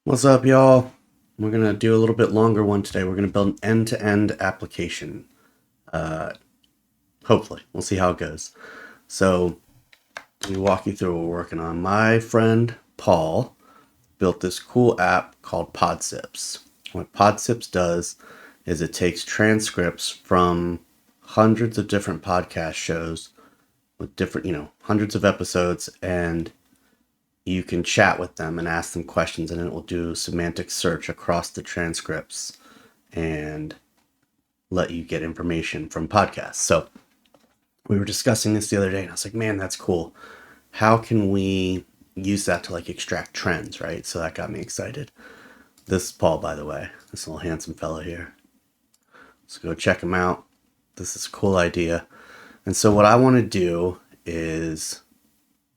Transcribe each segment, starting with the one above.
What's up, y'all? We're going to do a little bit longer one today. We're going to build an end-to-end application. Hopefully. We'll see how it goes. So, let me walk you through what we're working on. My friend Paul built this cool app called PodSips. What PodSips does is it takes transcripts from hundreds of different podcast shows with different, hundreds of episodes, and you can chat with them and ask them questions, and it will do semantic search across the transcripts and let you get information from podcasts. So we were discussing this the other day, and I was like, man, that's cool. How can we use that to extract trends, right? So that got me excited. This is Paul, by the way, this little handsome fellow here. So go check him out. This is a cool idea. And so what I want to do is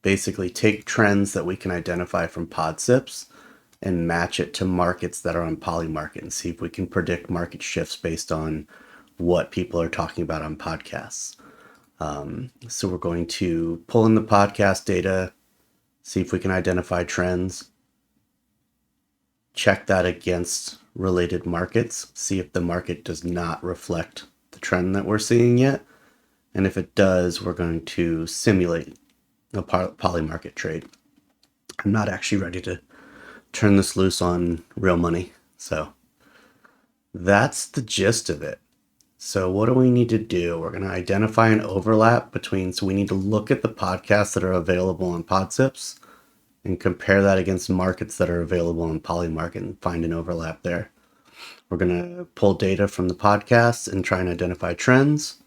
basically take trends that we can identify from PodSips and match it to markets that are on Polymarket and see if we can predict market shifts based on what people are talking about on podcasts. So we're going to pull in the podcast data, see if we can identify trends, check that against related markets, see if the market does not reflect the trend that we're seeing yet. And if it does, we're going to simulate a Polymarket trade. I'm not actually ready to turn this loose on real money. So that's the gist of it. So what do we need to do? We're going to identify an overlap between, so we need to look at the podcasts that are available on PodSips and compare that against markets that are available on Polymarket and find an overlap there. We're going to pull data from the podcasts and try and identify trends.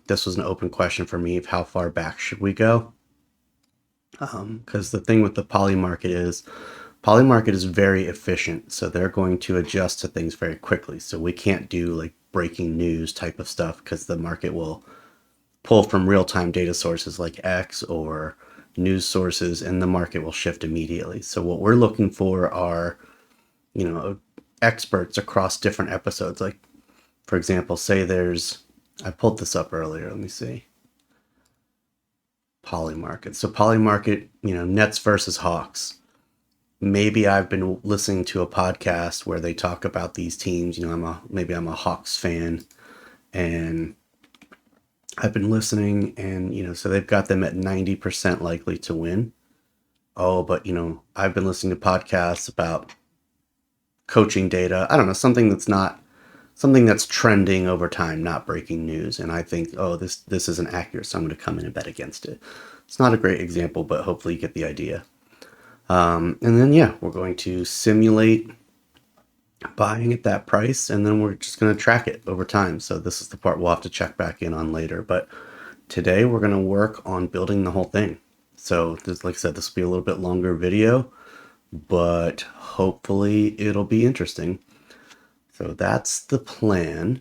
This was an open question for me of how far back should we go? Because the thing with the Polymarket is very efficient. So they're going to adjust to things very quickly. So we can't do breaking news type of stuff because the market will pull from real-time data sources like X or news sources, and the market will shift immediately. So what we're looking for are, experts across different episodes. Like, for example, say I pulled this up earlier. Let me see. Polymarket. So Polymarket, Nets versus Hawks. Maybe I've been listening to a podcast where they talk about these teams. Maybe I'm a Hawks fan, and I've been listening, and so they've got them at 90% likely to win. Oh, but I've been listening to podcasts about coaching data. I don't know, something that's trending over time, not breaking news. And I think, this isn't accurate, so I'm going to come in and bet against it. It's not a great example, but hopefully you get the idea. And then, we're going to simulate buying at that price, and then we're just going to track it over time. So this is the part we'll have to check back in on later. But today we're going to work on building the whole thing. So this, like I said, this will be a little bit longer video, but hopefully it'll be interesting. So that's the plan.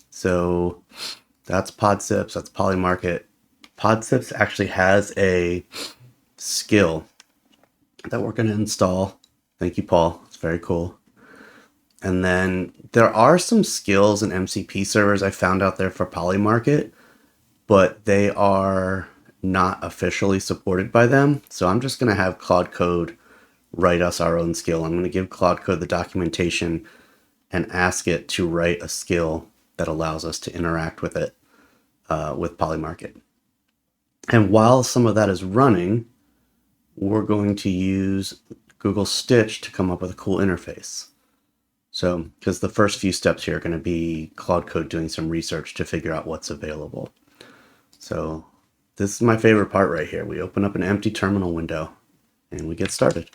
So that's PodSips, that's Polymarket. PodSips actually has a skill that we're going to install. Thank you, Paul. It's very cool. And then there are some skills and MCP servers I found out there for Polymarket, but they are not officially supported by them. So I'm just going to have Claude Code write us our own skill. I'm going to give Claude Code the documentation and ask it to write a skill that allows us to interact with it with Polymarket. And while some of that is running, we're going to use Google Stitch to come up with a cool interface. So, because the first few steps here are going to be Claude Code doing some research to figure out what's available. So this is my favorite part right here. We open up an empty terminal window and we get started.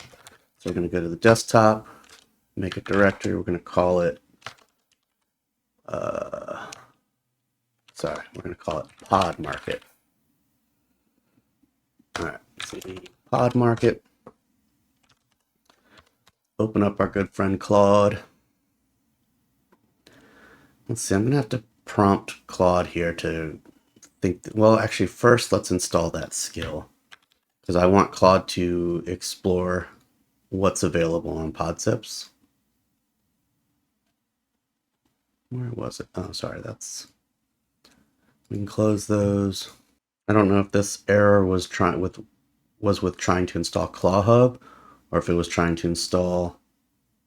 So we're going to go to the desktop, make a directory. We're going to call it, we're going to call it PodMarket. All right, CD PodMarket. Open up our good friend Claude. Let's see, I'm going to have to prompt Claude here to think, actually first let's install that skill because I want Claude to explore what's available on PodSips. Where was it? Oh, sorry, we can close those. I don't know if this error was with trying to install ClawHub or if it was trying to install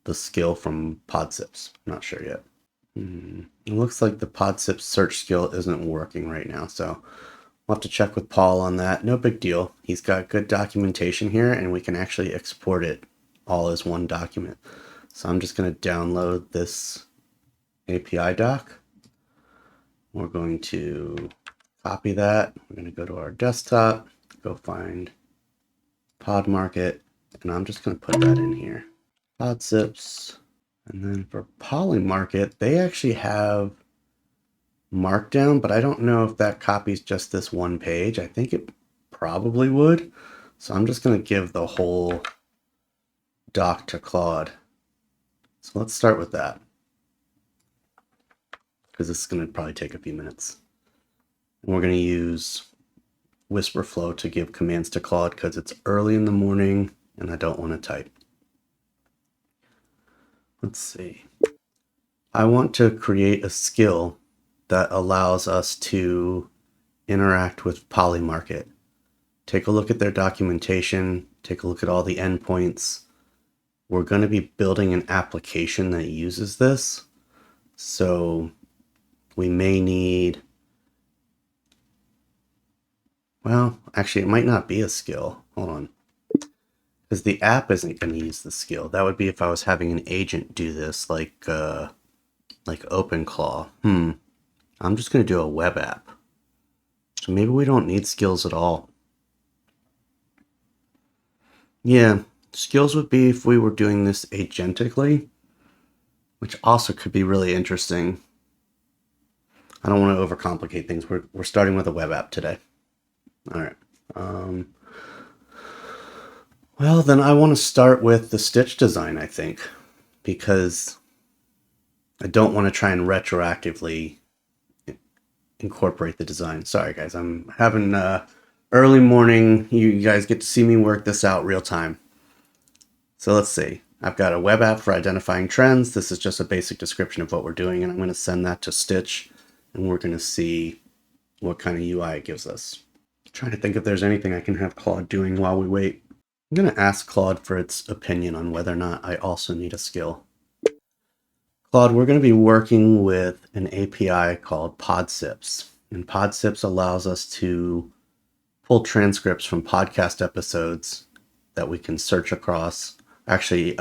the skill from PodSips. I'm not sure yet. It looks like the PodSips search skill isn't working right now, so we'll have to check with Paul on that. No big deal. He's got good documentation here, and we can actually export it all as one document. So I'm just going to download this API doc. We're going to copy that. We're going to go to our desktop, go find PodMarket, and I'm just going to put that in here. PodSips. And then for Polymarket, they actually have Markdown, but I don't know if that copies just this one page. I think it probably would. So I'm just going to give the whole doc to Claude. So let's start with that, because this is going to probably take a few minutes. And we're going to use Whisperflow to give commands to Claude because it's early in the morning and I don't want to type. Let's see. I want to create a skill that allows us to interact with Polymarket. Take a look at their documentation, take a look at all the endpoints. We're going to be building an application that uses this. So we may need, well, actually it might not be a skill. Hold on. Because the app isn't going to use the skill. That would be if I was having an agent do this, like OpenClaw. I'm just going to do a web app. So maybe we don't need skills at all. Yeah, skills would be if we were doing this agentically, which also could be really interesting. I don't want to overcomplicate things. We're starting with a web app today. All right. Well, then I want to start with the stitch design, I think, because I don't want to try and retroactively incorporate the design. Sorry, guys. I'm having early morning. You guys get to see me work this out real time. So let's see. I've got a web app for identifying trends. This is just a basic description of what we're doing, and I'm going to send that to Stitch, and we're going to see what kind of UI it gives us. I'm trying to think if there's anything I can have Claude doing while we wait. I'm going to ask Claude for its opinion on whether or not I also need a skill. Claude, we're going to be working with an API called PodSips, and PodSips allows us to pull transcripts from podcast episodes that we can search across. Actually,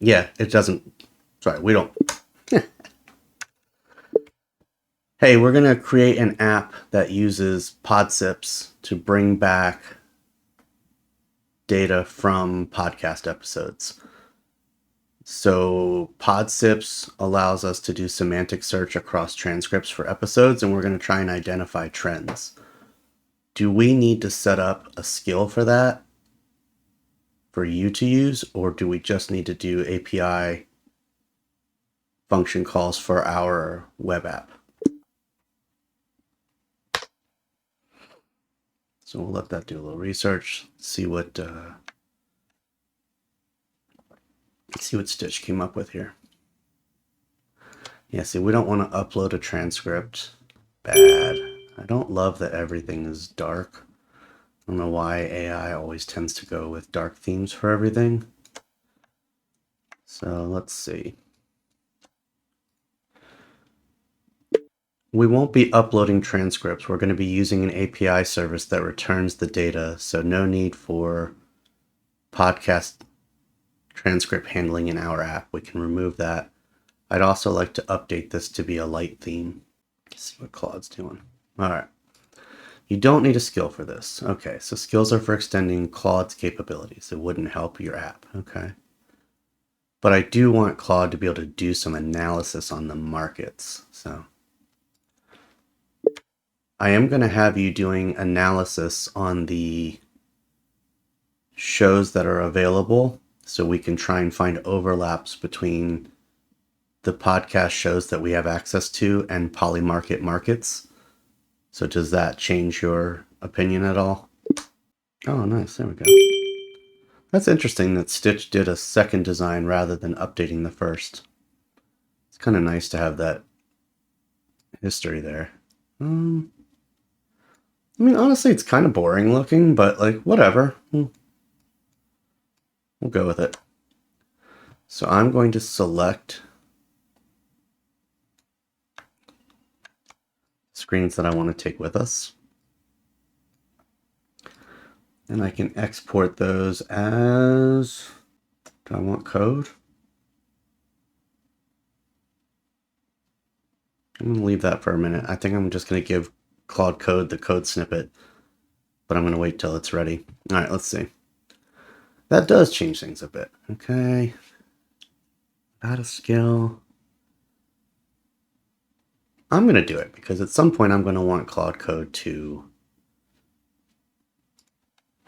yeah, it doesn't. Sorry, we don't. Hey, we're going to create an app that uses PodSips to bring back data from podcast episodes. So PodSips allows us to do semantic search across transcripts for episodes, and we're going to try and identify trends. Do we need to set up a skill for that for you to use, or do we just need to do API function calls for our web app? So we'll let that do a little research, see what Stitch came up with here. Yeah, see, we don't want to upload a transcript. Bad. I don't love that everything is dark. I don't know why AI always tends to go with dark themes for everything. So let's see. We won't be uploading transcripts. We're going to be using an API service that returns the data, so no need for podcast transcript handling in our app. We can remove that. I'd also like to update this to be a light theme. Let's see what Claude's doing. All right. You don't need a skill for this. Okay, so skills are for extending Claude's capabilities. It wouldn't help your app. Okay. But I do want Claude to be able to do some analysis on the markets. So I am going to have you doing analysis on the shows that are available so we can try and find overlaps between the podcast shows that we have access to and Polymarket markets. So does that change your opinion at all? Oh, nice. There we go. That's interesting that Stitch did a second design rather than updating the first. It's kind of nice to have that history there. I mean, honestly, it's kind of boring looking, but like, whatever. We'll go with it. So I'm going to select screens that I want to take with us. And I can export those as, do I want code? I'm going to leave that for a minute. I think I'm just going to give Claude Code the code snippet, but I'm going to wait till it's ready. All right, let's see. That does change things a bit. Okay. Add a skill. I'm going to do it because at some point I'm going to want Claude Code to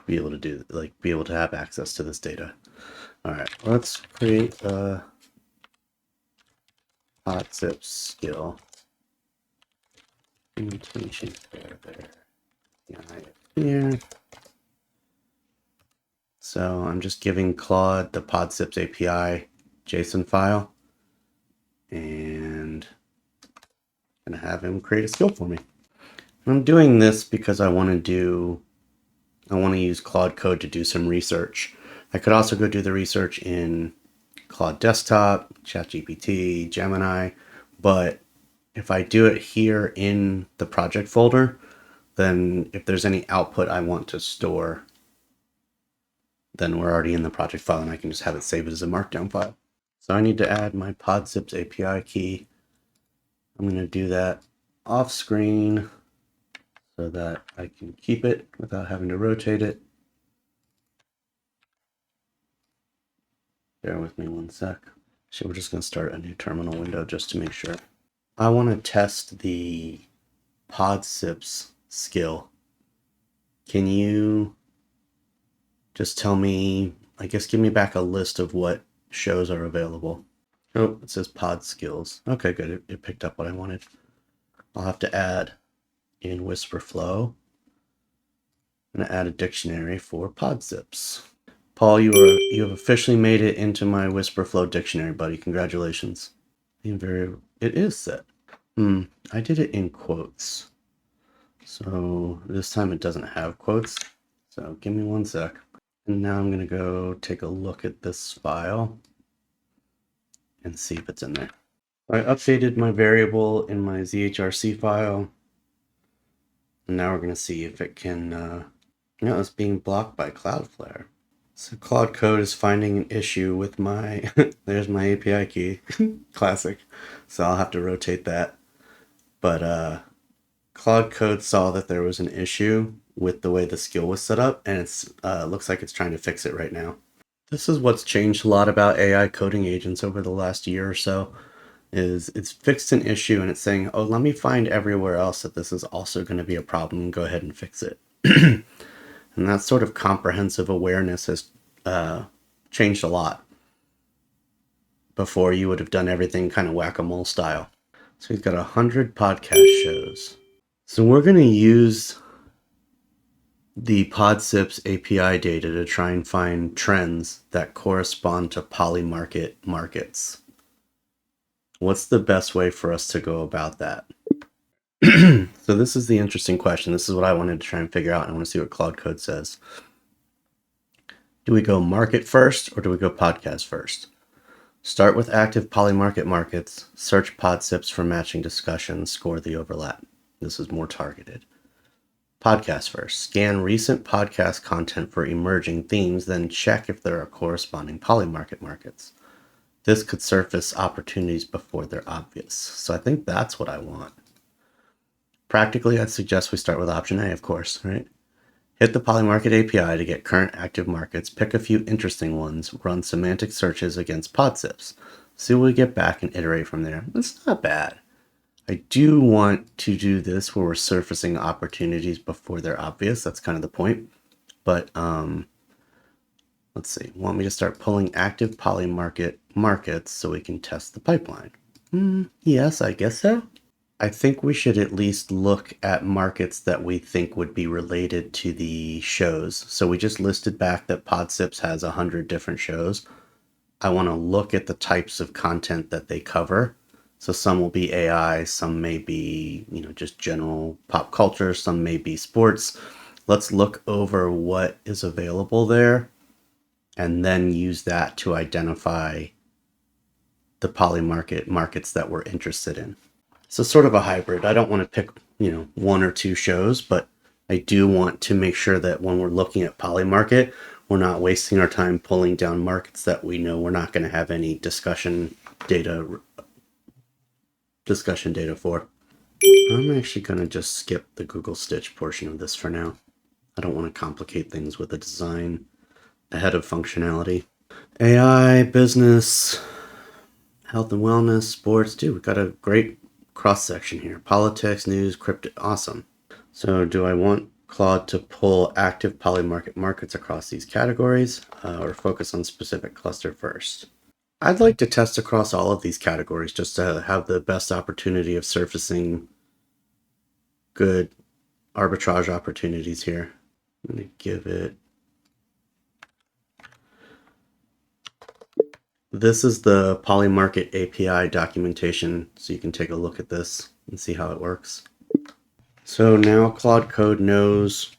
be able to do, like, be able to have access to this data. All right, let's create a PodSips skill. Change there. Here. So I'm just giving Claude the PodSips API JSON file and I'm gonna have him create a skill for me. And I'm doing this because I want to use Claude Code to do some research. I could also go do the research in Claude Desktop, ChatGPT, Gemini, but if I do it here in the project folder, then if there's any output I want to store, then we're already in the project file and I can just have it saved as a markdown file. So I need to add my PodSips API key. I'm going to do that off screen so that I can keep it without having to rotate it. Bear with me one sec. So we're just going to start a new terminal window just to make sure. I want to test the PodSips skill. Can you just tell me, I guess give me back a list of what shows are available. Oh, it says pod skills. Okay, good. It picked up what I wanted. I'll have to add in WhisperFlow. I'm going to add a dictionary for PodSips. Paul, you have officially made it into my WhisperFlow dictionary, buddy. Congratulations. It is set. I did it in quotes. So this time it doesn't have quotes. So give me one sec. And now I'm going to go take a look at this file and see if it's in there. I updated my variable in my ZHRC file. And now we're going to see if it can, it's being blocked by Cloudflare. So Claude Code is finding an issue with my, there's my API key, classic. So I'll have to rotate that. But Claude Code saw that there was an issue with the way the skill was set up, and it's looks like it's trying to fix it right now. This is what's changed a lot about AI coding agents over the last year or so, is it's fixed an issue and it's saying, oh, let me find everywhere else that this is also going to be a problem and go ahead and fix it. And that sort of comprehensive awareness has changed a lot. Before, you would have done everything kind of whack-a-mole style. So we've got 100 podcast shows. So we're going to use the PodSips API data to try and find trends that correspond to Polymarket markets. What's the best way for us to go about that? So this is the interesting question. This is what I wanted to try and figure out. I want to see what Claude Code says. Do we go market first or do we go podcast first? Start with active Polymarket markets, search PodSips for matching discussions, score the overlap. This is more targeted. Podcast first. Scan recent podcast content for emerging themes, then check if there are corresponding Polymarket markets. This could surface opportunities before they're obvious. So I think that's what I want. Practically, I'd suggest we start with option A, of course, right? Hit the Polymarket API to get current active markets, pick a few interesting ones, run semantic searches against PodSips. See what we get back and iterate from there. It's not bad. I do want to do this where we're surfacing opportunities before they're obvious. That's kind of the point. But let's see. Want me to start pulling active Polymarket markets so we can test the pipeline? Yes, I guess so. I think we should at least look at markets that we think would be related to the shows. So we just listed back that PodSips has 100 different shows. I want to look at the types of content that they cover. So some will be AI, some may be, just general pop culture, some may be sports. Let's look over what is available there and then use that to identify the Polymarket markets that we're interested in. So sort of a hybrid. I don't want to pick, one or two shows, but I do want to make sure that when we're looking at Polymarket, we're not wasting our time pulling down markets that we know we're not going to have any discussion data for. I'm actually going to just skip the Google Stitch portion of this for now. I don't want to complicate things with the design ahead of functionality. AI, business, health and wellness, sports. Dude, we've got a great cross section here. Politics, news, crypto. Awesome. So do I want Claude to pull active Polymarket markets across these categories or focus on specific cluster first? I'd like to test across all of these categories just to have the best opportunity of surfacing good arbitrage opportunities here. I'm going to give it... This is the Polymarket API documentation, so you can take a look at this and see how it works. So now Claude Code knows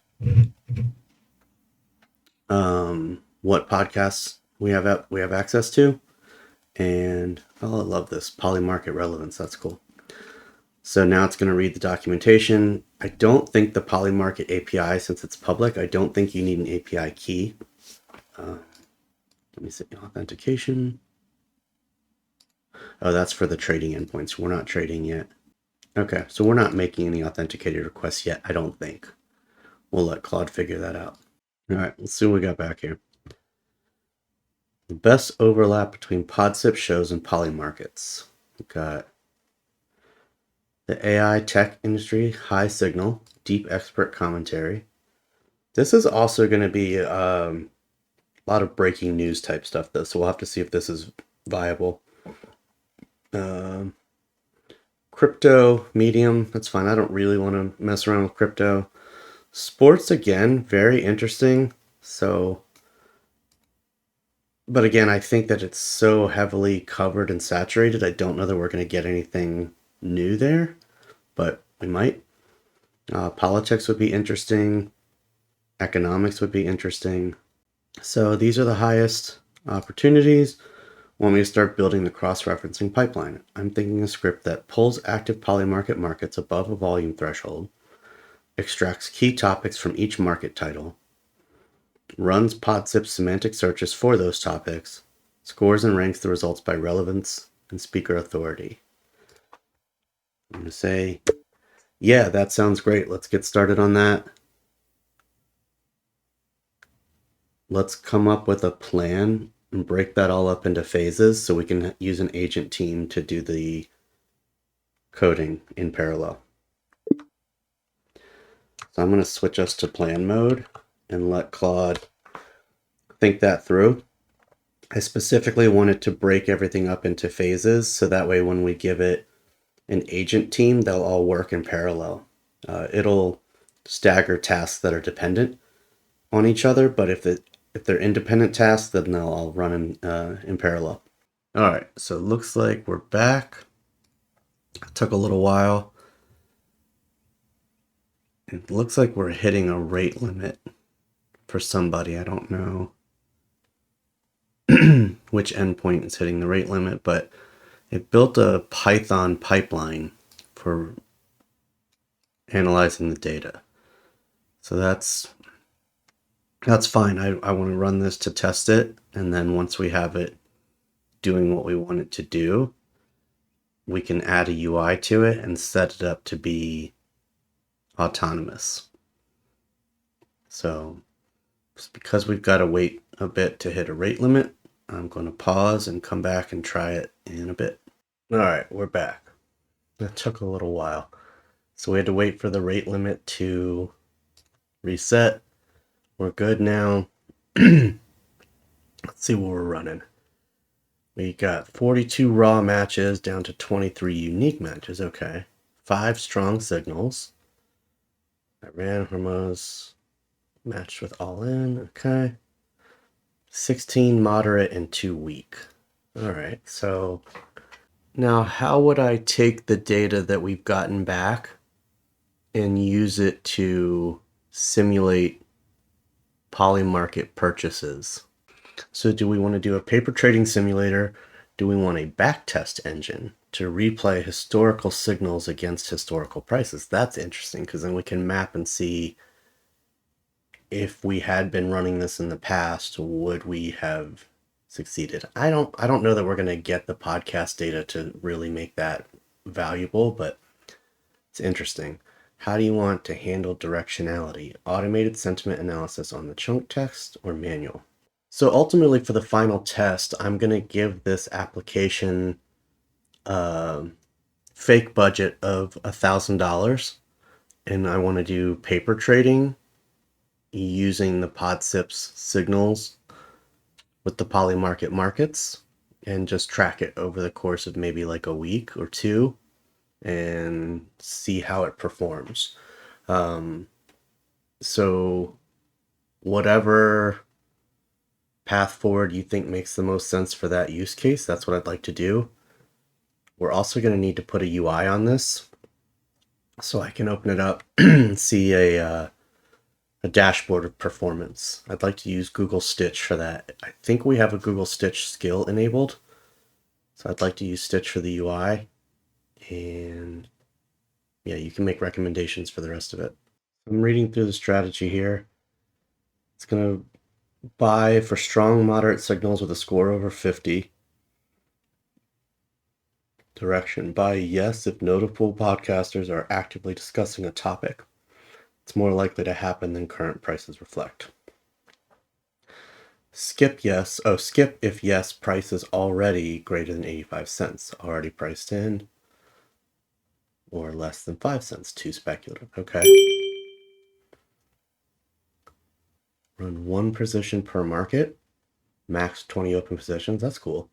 what podcasts we have access to. And I love this Polymarket relevance. That's cool. So now it's going to read the documentation. I don't think the Polymarket API, since it's public, I don't think you need an API key. Let me see, authentication. Oh, that's for the trading endpoints. We're not trading yet. Okay, so we're not making any authenticated requests yet, I don't think. We'll let Claude figure that out. All right, let's see what we got back here. The best overlap between PodSips shows and Polymarkets. We've got the AI tech industry, high signal, deep expert commentary. This is also going to be a lot of breaking news type stuff, though, so we'll have to see if this is viable. Crypto, medium, that's fine. I don't really want to mess around with crypto. Sports, again, very interesting. So, but again, I think that it's so heavily covered and saturated. I don't know that we're going to get anything new there, but we might. Politics would be interesting. Economics would be interesting. So these are the highest opportunities. Want me to start building the cross-referencing pipeline? I'm thinking a script that pulls active Polymarket markets above a volume threshold, extracts key topics from each market title, runs PodSips semantic searches for those topics, scores and ranks the results by relevance and speaker authority. I'm going to say, yeah, that sounds great. Let's get started on that. Let's come up with a plan and break that all up into phases so we can use an agent team to do the coding in parallel. So I'm going to switch us to plan mode and let Claude think that through. I specifically wanted to break everything up into phases so that way when we give it an agent team, they'll all work in parallel. It'll stagger tasks that are dependent on each other, but if they're independent tasks, then they'll all run in parallel. All right, so it looks like we're back. It took a little while. It looks like we're hitting a rate limit for somebody. I don't know which endpoint is hitting the rate limit, but it built a Python pipeline for analyzing the data. So that's fine. I want to run this to test it, and then once we have it doing what we want it to do, we can add a UI to it and set it up to be autonomous. So just because we've got to wait a bit to hit a rate limit, I'm going to pause and come back and try it in a bit. All right, we're back. That took a little while. So we had to wait for the rate limit to reset. We're good now. Let's see what we're running. We got 42 raw matches down to 23 unique matches. Okay. 5 strong signals. I ran Hormoz matched with all in. Okay. 16 moderate and 2 weak. All right. So now how would I take the data that we've gotten back and use it to simulate Polymarket purchases? So do we want to do a paper trading simulator? Do we want a backtest engine to replay historical signals against historical prices? That's interesting because then we can map and see if we had been running this in the past, would we have succeeded? I don't know that we're going to get the podcast data to really make that valuable, but it's interesting. How do you want to handle directionality? Automated sentiment analysis on the chunk text or manual? So ultimately for the final test, I'm going to give this application a fake budget of $1,000 and I want to do paper trading using the PodSips signals with the Polymarket markets and just track it over the course of maybe like a week or two and see how it performs. So whatever path forward you think makes the most sense for that use case, that's what I'd like to do. We're also going to need to put a UI on this so I can open it up and see a dashboard of performance. I'd like to use Google Stitch for that. I think we have a Google Stitch skill enabled. So I'd like to use Stitch for the UI. And yeah, you can make recommendations for the rest of it. I'm reading through the strategy here. It's going to buy for strong moderate signals with a score over 50. Direction: buy yes if notable podcasters are actively discussing a topic. It's more likely to happen than current prices reflect. Skip yes. Oh, skip if yes, price is already greater than 85 cents, already priced in, or less than 5 cents, too speculative. Okay. Run one position per market, max 20 open positions. That's cool.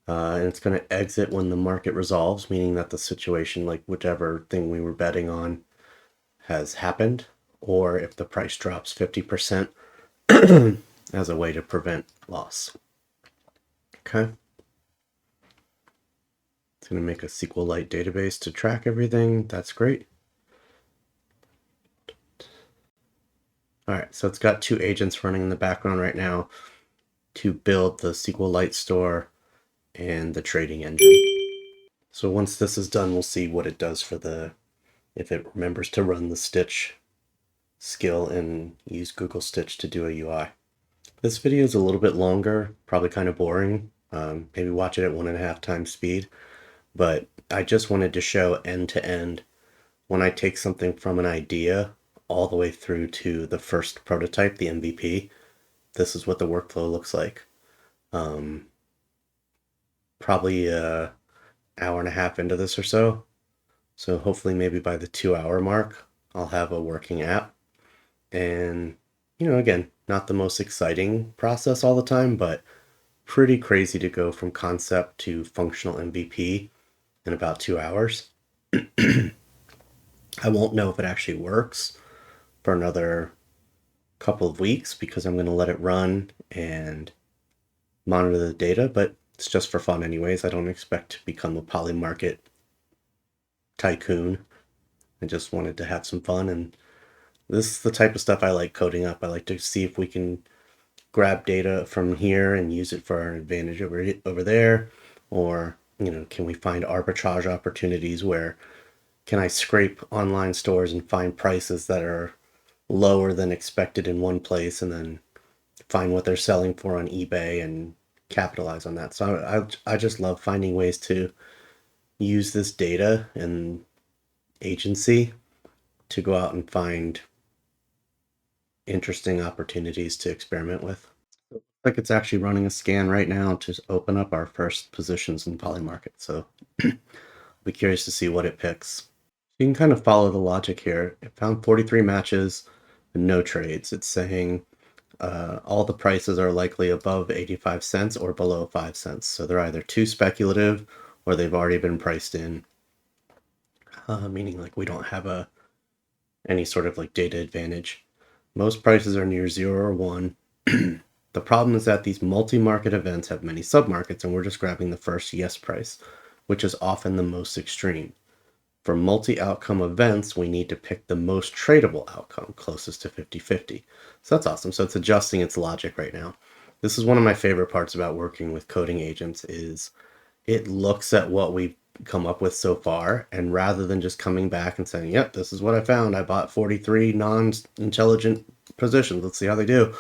And it's going to exit when the market resolves, meaning that the situation, like whichever thing we were betting on, has happened, or if the price drops 50% as a way to prevent loss. Okay. It's going to make a SQLite database to track everything. That's great. All right, so it's got two agents running in the background right now to build the SQLite store and the trading engine. So once this is done, we'll see what it does for if it remembers to run the Stitch skill and use Google Stitch to do a UI. This video is a little bit longer, probably kind of boring. Maybe watch it at 1.5 times speed, but I just wanted to show end to end when I take something from an idea all the way through to the first prototype, the MVP. This is what the workflow looks like. Probably an hour and a half into this or so. So hopefully maybe by the 2-hour mark, I'll have a working app. And, again, not the most exciting process all the time, but pretty crazy to go from concept to functional MVP in about 2 hours. I won't know if it actually works for another couple of weeks because I'm going to let it run and monitor the data, but it's just for fun anyways. I don't expect to become a Polymarket tycoon. I just wanted to have some fun, and this is the type of stuff I like coding up. I like to see if we can grab data from here and use it for our advantage over there, or can we find arbitrage opportunities where can I scrape online stores and find prices that are lower than expected in one place and then find what they're selling for on eBay and capitalize on that. So I just love finding ways to use this data and agency to go out and find interesting opportunities to experiment with. Looks like it's actually running a scan right now to open up our first positions in Polymarket. So be curious to see what it picks. You can kind of follow the logic here. It found 43 matches and no trades. It's saying all the prices are likely above 85 cents or below 5 cents. So they're either too speculative or they've already been priced in, meaning like we don't have any sort of like data advantage. Most prices are near 0 or 1. The problem is that these multi-market events have many submarkets, and we're just grabbing the first yes price, which is often the most extreme. For multi-outcome events, we need to pick the most tradable outcome, closest to 50-50. So that's awesome. So it's adjusting its logic right now. This is one of my favorite parts about working with coding agents is it looks at what we've come up with so far, and rather than just coming back and saying, yep, this is what I found. I bought 43 non-intelligent positions. Let's see how they do.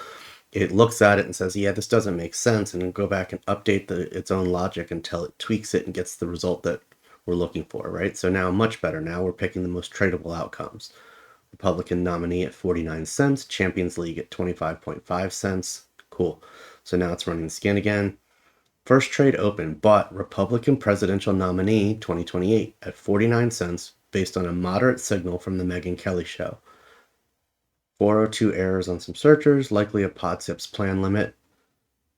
It looks at it and says, yeah, this doesn't make sense, and then go back and update its own logic until it tweaks it and gets the result that we're looking for, right? So now much better. Now we're picking the most tradable outcomes. Republican nominee at 49 cents, Champions League at 25.5 cents. Cool. So now it's running the scan again. First trade open, bought Republican presidential nominee 2028 at 49 cents based on a moderate signal from the Megyn Kelly show. 402 errors on some searchers, likely a PodSips plan limit,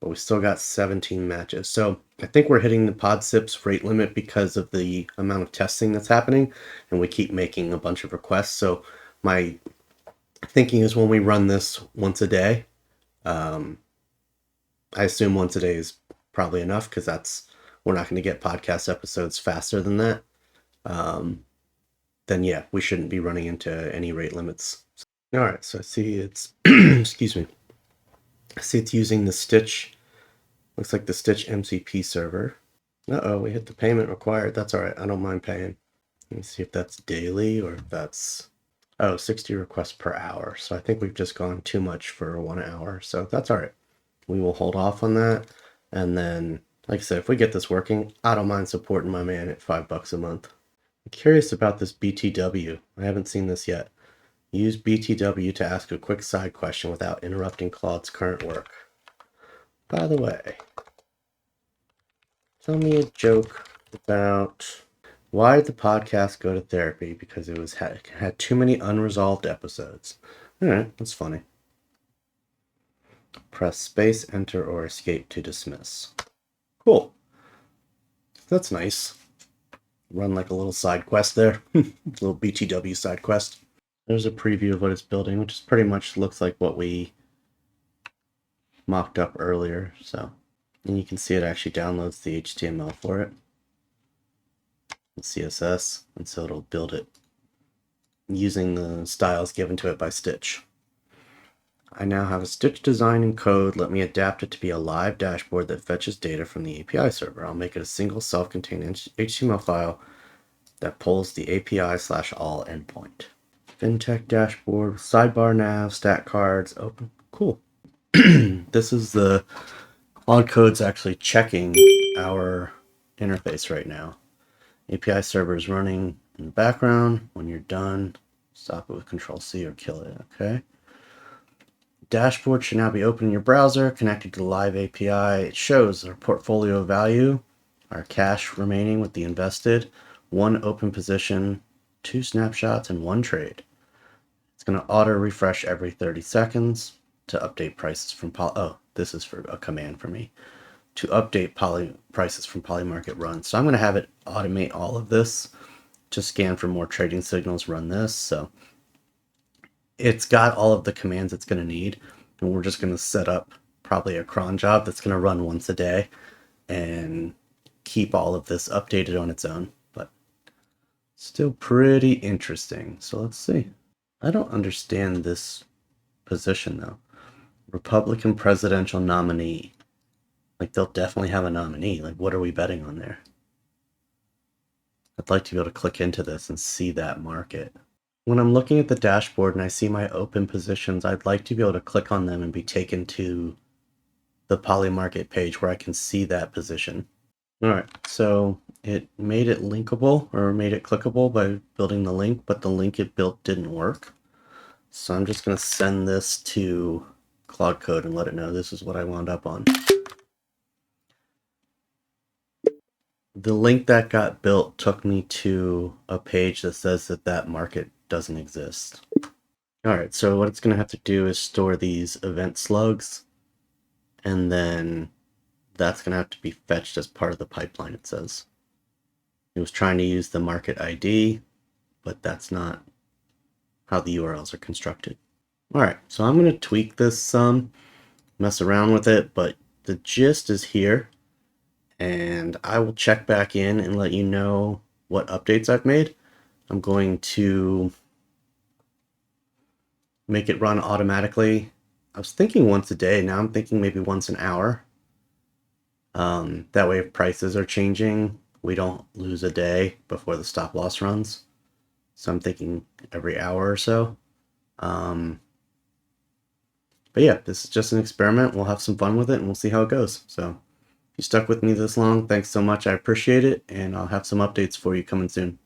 but we still got 17 matches. So I think we're hitting the PodSips rate limit because of the amount of testing that's happening, and we keep making a bunch of requests. So my thinking is when we run this once a day, I assume once a day is probably enough because we're not going to get podcast episodes faster than that. Then yeah, we shouldn't be running into any rate limits. All right, so I see it's, excuse me. I see it's using the Stitch, looks like the Stitch MCP server. Uh-oh, we hit the payment required. That's all right, I don't mind paying. Let me see if that's daily or if that's, 60 requests per hour. So I think we've just gone too much for 1 hour. So that's all right. We will hold off on that. And then, like I said, if we get this working, I don't mind supporting my man at $5 a month. I'm curious about this BTW. I haven't seen this yet. Use BTW to ask a quick side question without interrupting Claude's current work. By the way, tell me a joke about why did the podcast go to therapy? Because it had too many unresolved episodes. All right, that's funny. Press space, enter, or escape to dismiss. Cool. That's nice. Run like a little side quest there. Little BTW side quest. There's a preview of what it's building, which is pretty much looks like what we mocked up earlier. So, and you can see it actually downloads the HTML for it, the CSS, and so it'll build it using the styles given to it by Stitch. I now have a Stitch design and code. Let me adapt it to be a live dashboard that fetches data from the API server. I'll make it a single self-contained HTML file that pulls the API/all endpoint. FinTech dashboard, sidebar nav, stat cards, open. Cool. This is the Claude Code's actually checking our interface right now. API server is running in the background. When you're done, stop it with Control-C or kill it, okay? Dashboard should now be open in your browser, connected to the live API. It shows our portfolio value, our cash remaining with the invested, 1 open position, 2 snapshots, and 1 trade. It's going to auto refresh every 30 seconds to update prices from this is for a command for me to update prices from Polymarket runs. So I'm going to have it automate all of this to scan for more trading signals, run this. So it's got all of the commands it's going to need, and we're just going to set up probably a cron job that's going to run once a day and keep all of this updated on its own, but still pretty interesting. So let's see. I don't understand this position though. Republican presidential nominee. Like, they'll definitely have a nominee. Like, what are we betting on there? I'd like to be able to click into this and see that market. When I'm looking at the dashboard and I see my open positions, I'd like to be able to click on them and be taken to the Polymarket page where I can see that position. All right, so it made it linkable or made it clickable by building the link, but the link it built didn't work. So I'm just going to send this to Claude Code and let it know this is what I wound up on. The link that got built took me to a page that says that market doesn't exist. All right, so what it's going to have to do is store these event slugs, and then that's going to have to be fetched as part of the pipeline, it says. It was trying to use the market ID, but that's not how the URLs are constructed. All right, so I'm going to tweak this some, mess around with it, but the gist is here, and I will check back in and let you know what updates I've made. I'm going to make it run automatically. I was thinking once a day. Now I'm thinking maybe once an hour. That way, if prices are changing, we don't lose a day before the stop loss runs. So I'm thinking every hour or so. But yeah, this is just an experiment. We'll have some fun with it and we'll see how it goes. So if you stuck with me this long, thanks so much. I appreciate it. And I'll have some updates for you coming soon.